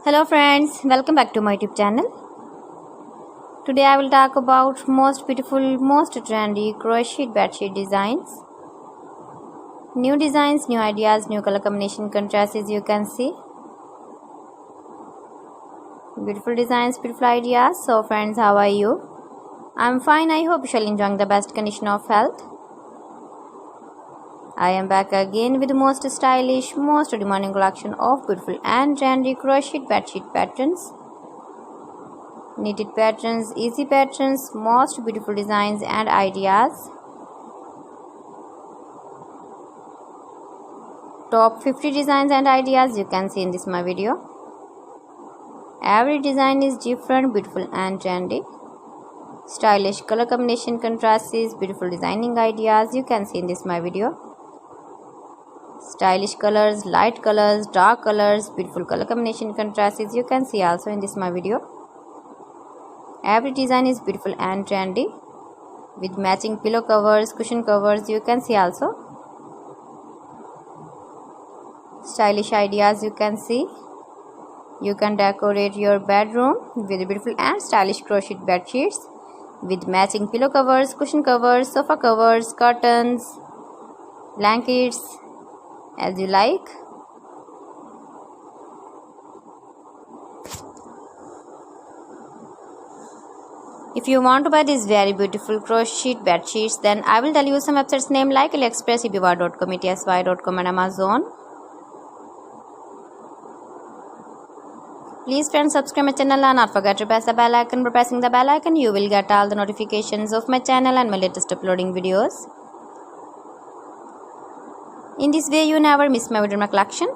Hello friends, welcome back to my YouTube channel. Today I will talk about most beautiful, most trendy crochet bedsheet designs. New designs, new ideas, new color combination contrasts, as you can see. Beautiful designs, beautiful ideas. So friends, how are you? I'm fine. I hope you shall enjoy the best condition of health. I am back again with the most stylish, most demanding collection of beautiful and trendy crochet bedsheet patterns, knitted patterns, easy patterns, most beautiful designs and ideas. Top 50 designs and ideas you can see in this my video. Every design is different, beautiful and trendy. Stylish color combination contrasts, beautiful designing ideas you can see in this my video. Stylish colors, light colors, dark colors, beautiful color combination contrasts you can see also in this my video. Every design is beautiful and trendy with matching pillow covers, cushion covers you can see also. Stylish ideas you can see. You can decorate your bedroom with beautiful and stylish crochet bed sheets with matching pillow covers, cushion covers, sofa covers, curtains, blankets, as you like. If you want to buy these very beautiful crochet bed sheets, then I will tell you some websites name like AliExpress, eBay.com, ETSY.com and Amazon. Please friends, subscribe my channel and not forget to press the bell icon. By pressing the bell icon, you will get all the notifications of my channel and my latest uploading videos. In this way, you never miss my video in my collection.